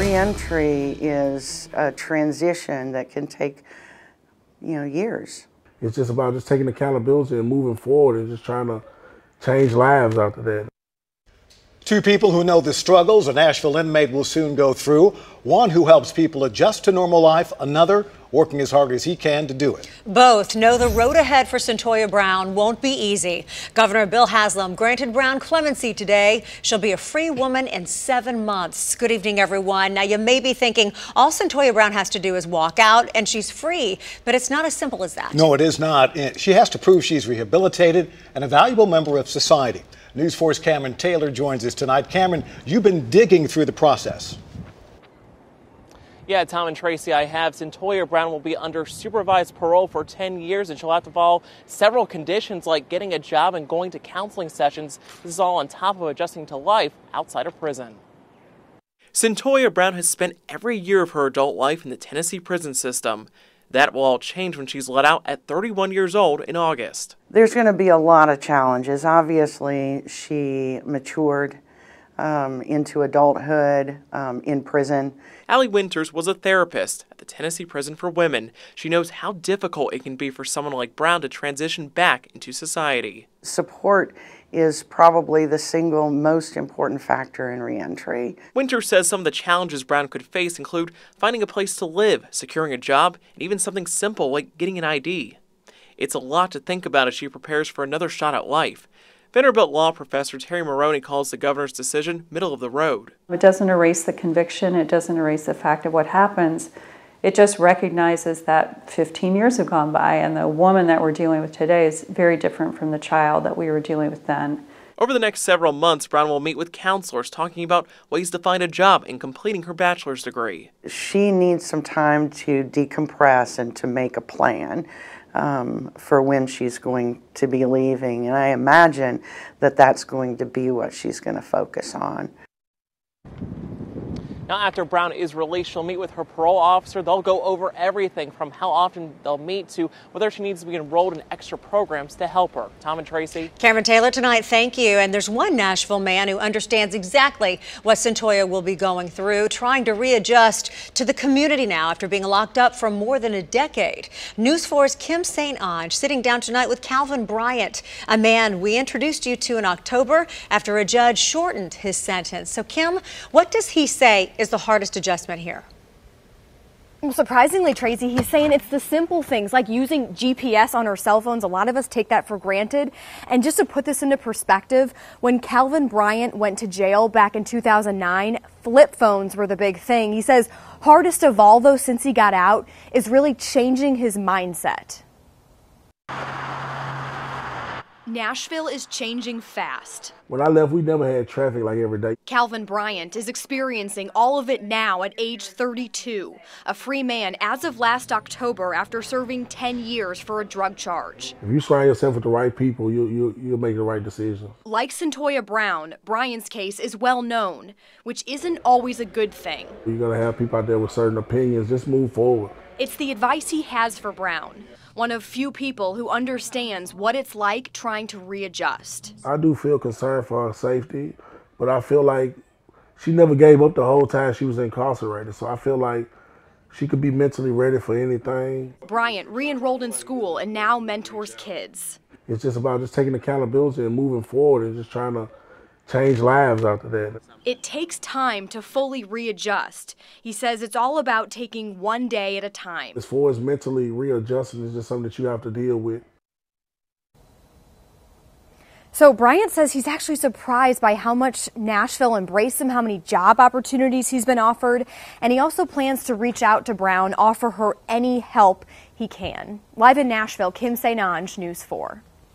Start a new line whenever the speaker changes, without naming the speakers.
Reentry is a transition that can take, years.
It's just about just taking accountability and moving forward and just trying to change lives after that.
Two people who know the struggles a Nashville inmate will soon go through. One who helps people adjust to normal life, another working as hard as he can to do it.
Both know the road ahead for Centoya Brown won't be easy. Governor Bill Haslam granted Brown clemency today. She'll be a free woman in 7 months. Good evening, everyone. Now, you may be thinking all Centoya Brown has to do is walk out and she's free, but it's not as simple as that.
No, it is not. She has to prove she's rehabilitated and a valuable member of society. News 4's Cameron Taylor joins us tonight. Cameron, you've been digging through the process.
Yeah, Tom and Tracy, I have. Centoya Brown will be under supervised parole for 10 years, and she'll have to follow several conditions like getting a job and going to counseling sessions. This is all on top of adjusting to life outside of prison. Centoya Brown has spent every year of her adult life in the Tennessee prison system. That will all change when she's let out at 31 years old in August.
There's going to be a lot of challenges. Obviously, she matured into adulthood in prison.
Allie Winters was a therapist at the Tennessee Prison for Women. She knows how difficult it can be for someone like Brown to transition back into society.
Support is probably the single most important factor in reentry.
Winters says some of the challenges Brown could face include finding a place to live, securing a job, and even something simple like getting an ID. It's a lot to think about as she prepares for another shot at life. Vanderbilt law professor Terry Maroney calls the governor's decision middle of the road.
It doesn't erase the conviction. It doesn't erase the fact of what happens. It just recognizes that 15 years have gone by, and the woman that we're dealing with today is very different from the child that we were dealing with then.
Over the next several months, Brown will meet with counselors talking about ways to find a job and completing her bachelor's degree.
She needs some time to decompress and to make a plan for when she's going to be leaving. And I imagine that that's going to be what she's going to focus on.
Now, after Brown is released, she'll meet with her parole officer. They'll go over everything from how often they'll meet to whether she needs to be enrolled in extra programs to help her. Tom and Tracy.
Cameron Taylor tonight, thank you. And there's one Nashville man who understands exactly what Centoya will be going through, trying to readjust to the community now after being locked up for more than a decade. News 4's Kim St. Ange sitting down tonight with Calvin Bryant, a man we introduced you to in October after a judge shortened his sentence. So, Kim, what does he say is the hardest adjustment here?
Well, surprisingly, Tracy, he's saying it's the simple things like using GPS on our cell phones. A lot of us take that for granted. And just to put this into perspective, when Calvin Bryant went to jail back in 2009, flip phones were the big thing. He says hardest of all, though, since he got out, is really changing his mindset.
Nashville is changing fast.
When I left, we never had traffic like every day.
Calvin Bryant is experiencing all of it now at age 32, a free man as of last October after serving 10 years for a drug charge.
If you surround yourself with the right people, you'll make the right decision.
Like Centoya Brown, Bryant's case is well known, which isn't always a good thing.
You're going to have people out there with certain opinions. Just move forward.
It's the advice he has for Brown, one of few people who understands what it's like trying to readjust.
I do feel concerned for her safety, but I feel like she never gave up the whole time she was incarcerated, so I feel like she could be mentally ready for anything.
Bryant re-enrolled in school and now mentors kids.
It's just about just taking accountability and moving forward and just trying to change lives after that.
It takes time to fully readjust. He says it's all about taking one day at a time.
As far as mentally readjusting, it's just something that you have to deal with.
So Bryant says he's actually surprised by how much Nashville embraced him, how many job opportunities he's been offered, and he also plans to reach out to Brown, offer her any help he can. Live in Nashville, Kim St. Ange, News 4.